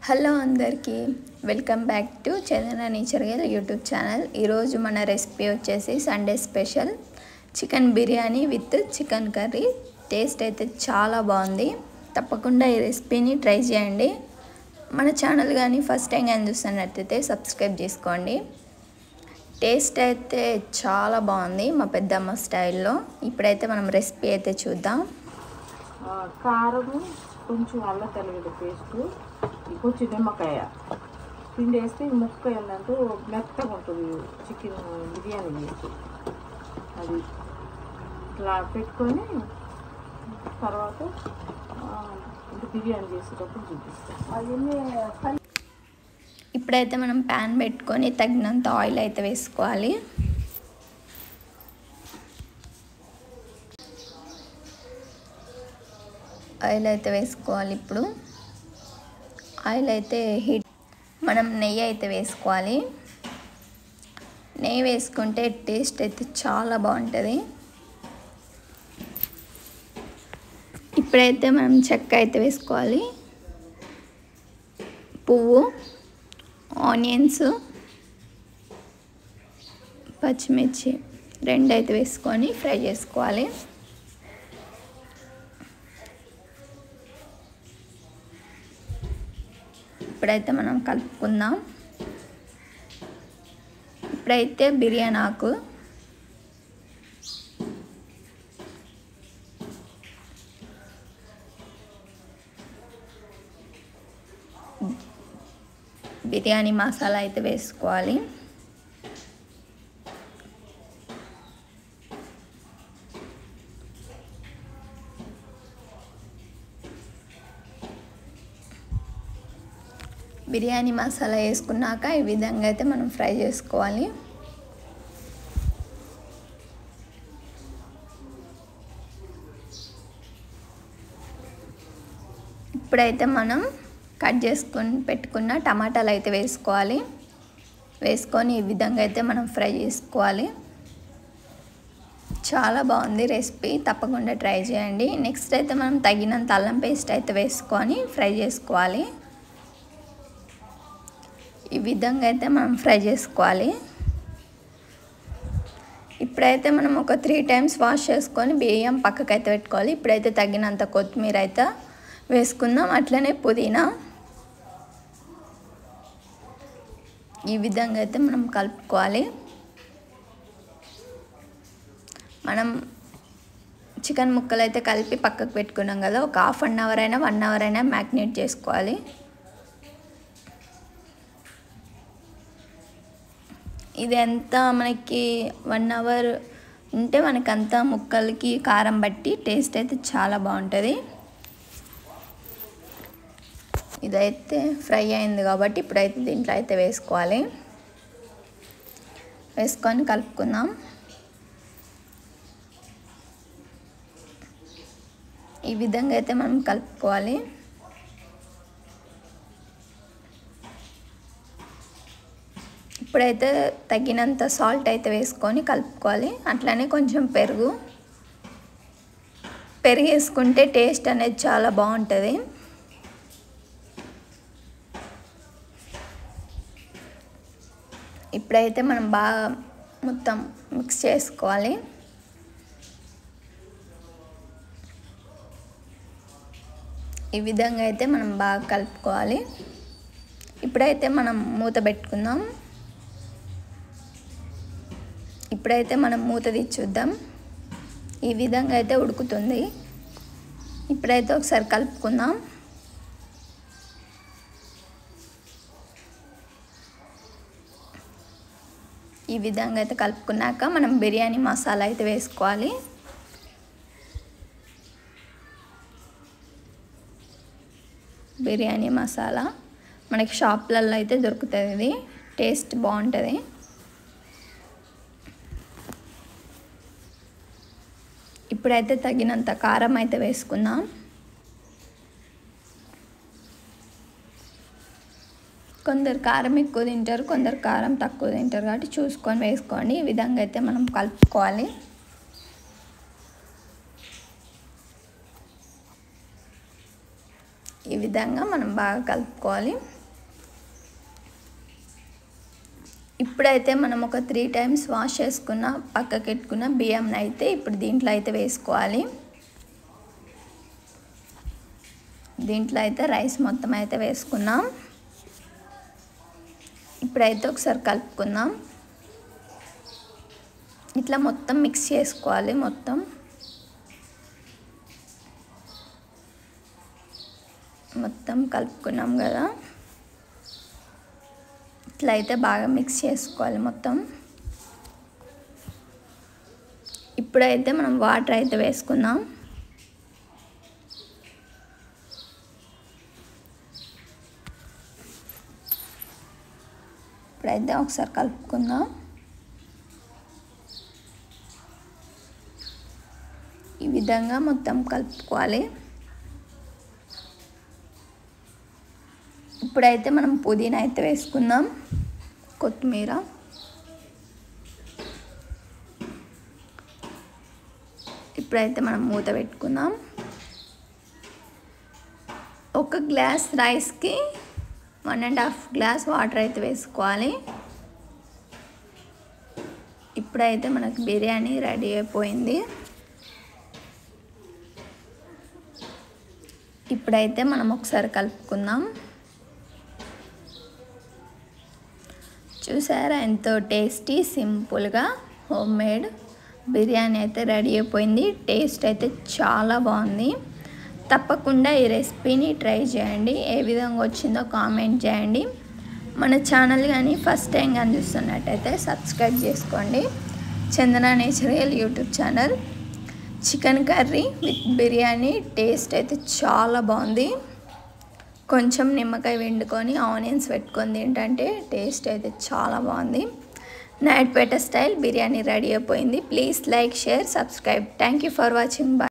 Hello అందరికీ welcome back to Chandana nature girl YouTube channel. ఈరోజు మన రెసిపీ వచ్చేసి Sunday special chicken biryani with chicken curry. Taste అయితే చాలా బాగుంది. తప్పకుండా ఈ రెసిపీని ట్రై చేయండి. మన ఛానల్ కానీ ఫస్ట్ టైం కానీ చూస్తున్నట్టయితే సబ్స్క్రైబ్ చేసుకోండి. టేస్ట్ అయితే చాలా బాగుంది, మా పెద్దమ్మ స్టైల్లో. ఇప్పుడైతే మనం రెసిపీ అయితే చూద్దాం. కారం, కొంచెం అల్లం తెల్లగడ్డ పేస్టు, కొంచెం నిమ్మకాయ పిండి వేస్తే ముక్క ఏంటంటే మెత్తగా ఉంటుంది చికెన్ బిర్యానీ చేసి. అది ఇట్లా పెట్టుకొని తర్వాత బిర్యానీ చేసేటప్పుడు చూపిస్తాం. అవన్నీ ఇప్పుడైతే మనం ప్యాన్ పెట్టుకొని తగినంత ఆయిల్ అయితే వేసుకోవాలి. ఆయిల్ అయితే వేసుకోవాలి. ఇప్పుడు ఆయిల్ అయితే హీట్, మనం నెయ్యి అయితే వేసుకోవాలి. నెయ్యి వేసుకుంటే టేస్ట్ అయితే చాలా బాగుంటుంది. ఇప్పుడైతే మనం చెక్క అయితే వేసుకోవాలి. పువ్వు, ఆనియన్స్, పచ్చిమిర్చి రెండు అయితే వేసుకొని ఫ్రై చేసుకోవాలి. ఇప్పుడైతే మనం కలుపుకుందాం. ఇప్పుడైతే బిర్యానీ ఆకు, బిర్యానీ మసాలా అయితే వేసుకోవాలి. బిర్యానీ మసాలా వేసుకున్నాక ఈ విధంగా అయితే మనం ఫ్రై చేసుకోవాలి. ఇప్పుడైతే మనం కట్ చేసుకొని పెట్టుకున్న టమాటాలు అయితే వేసుకోవాలి. వేసుకొని ఈ విధంగా అయితే మనం ఫ్రై చేసుకోవాలి. చాలా బాగుంది రెసిపీ, తప్పకుండా ట్రై చేయండి. నెక్స్ట్ అయితే మనం తగినంత అల్లం పేస్ట్ అయితే వేసుకొని ఫ్రై చేసుకోవాలి. ఈ విధంగా అయితే మనం ఫ్రై చేసుకోవాలి. ఇప్పుడైతే మనం ఒక 3 టైమ్స్ వాష్ చేసుకొని బియ్యం పక్కకైతే పెట్టుకోవాలి. ఇప్పుడైతే తగినంత కొత్తిమీర అయితే వేసుకుందాం, అట్లనే పుదీనా. ఈ విధంగా అయితే మనం కలుపుకోవాలి. మనం చికెన్ ముక్కలు అయితే కలిపి పక్కకు పెట్టుకున్నాం కదా, ఒక ½ అవర్ అయినా 1 అవర్ అయినా మ్యాగ్నేట్ చేసుకోవాలి. ఇది ఎంత మనకి 1 అవర్ ఉంటే మనకంతా ముక్కలకి కారం బట్టి టేస్ట్ అయితే చాలా బాగుంటుంది. ఇదైతే ఫ్రై అయింది కాబట్టి ఇప్పుడైతే దీంట్లో అయితే వేసుకోవాలి. వేసుకొని కలుపుకుందాం. ఈ విధంగా అయితే మనం కలుపుకోవాలి. ఇప్పుడైతే తగినంత సాల్ట్ అయితే వేసుకొని కలుపుకోవాలి. అట్లనే కొంచెం పెరుగు వేసుకుంటే టేస్ట్ అనేది చాలా బాగుంటుంది. ఇప్పుడైతే మనం బాగా మొత్తం మిక్స్ చేసుకోవాలి. ఈ విధంగా అయితే మనం బాగా కలుపుకోవాలి. ఇప్పుడైతే మనం మూత పెట్టుకుందాం. ఇప్పుడైతే మనం మూత తీసి చూద్దాం. ఈ విధంగా అయితే ఉడుకుతుంది. ఇప్పుడైతే ఒకసారి కలుపుకుందాం. ఈ విధంగా అయితే కలుపుకున్నాక మనం బిర్యానీ మసాలా అయితే వేసుకోవాలి. బిర్యానీ మసాలా మనకి షాప్లలో అయితే దొరుకుతుంది. ఇది టేస్ట్ బాగుంటుంది. ఇప్పుడైతే తగినంత కారం అయితే వేసుకుందాం. కొందరు కారం ఎక్కువ తింటారు, కొందరు కారం తక్కువ తింటారు కాబట్టి చూసుకొని వేసుకోండి. ఈ విధంగా అయితే మనం కలుపుకోవాలి. ఈ విధంగా మనం బాగా కలుపుకోవాలి. ఇప్పుడైతే మనం ఒక 3 టైమ్స్ వాష్ చేసుకున్న పక్కకి పెట్టుకున్న బియ్యంని అయితే ఇప్పుడు దీంట్లో అయితే వేసుకోవాలి. దీంట్లో అయితే రైస్ మొత్తం అయితే వేసుకున్నాం. ఇప్పుడైతే ఒకసారి కలుపుకుందాం. ఇట్లా మొత్తం మిక్స్ చేసుకోవాలి. మొత్తం కలుపుకున్నాం కదా, ఇట్లా అయితే బాగా మిక్స్ చేసుకోవాలి మొత్తం. ఇప్పుడైతే మనం వాటర్ అయితే వేసుకుందాం. ఇప్పుడైతే ఒకసారి కలుపుకుందాం. ఈ విధంగా మొత్తం కలుపుకోవాలి. ఇప్పుడైతే మనం పుదీనా అయితే వేసుకుందాం, కొత్తిమీర. ఇప్పుడైతే మనం మూత పెట్టుకుందాం. 1 గ్లాస్ రైస్కి 1.5 గ్లాస్ వాటర్ అయితే వేసుకోవాలి. ఇప్పుడైతే మనకు బిర్యానీ రెడీ అయిపోయింది. ఇప్పుడైతే మనం ఒకసారి కలుపుకుందాం. చూసారా ఎంతో టేస్టీ సింపుల్గా హోమ్ మేడ్ బిర్యానీ అయితే రెడీ అయిపోయింది. టేస్ట్ అయితే చాలా బాగుంది. తప్పకుండా ఈ రెసిపీని ట్రై చేయండి. ఏ విధంగా వచ్చిందో కామెంట్ చేయండి. మన ఛానల్ కానీ ఫస్ట్ టైం కానీ చూస్తున్నట్టయితే సబ్స్క్రైబ్ చేసుకోండి. Chandana natural YouTube channel. Chicken curry with biryani taste అయితే చాలా బాగుంది. కొంచెం నిమ్మకాయ పిండుకొని ఆనియన్స్ పెట్టుకొని తింటే టేస్ట్ అయితే చాలా బాగుంది. నైట్ పేట స్టైల్ బిర్యానీ రెడీ అయిపోయింది. Please like, share, subscribe. Thank you for watching. Bye.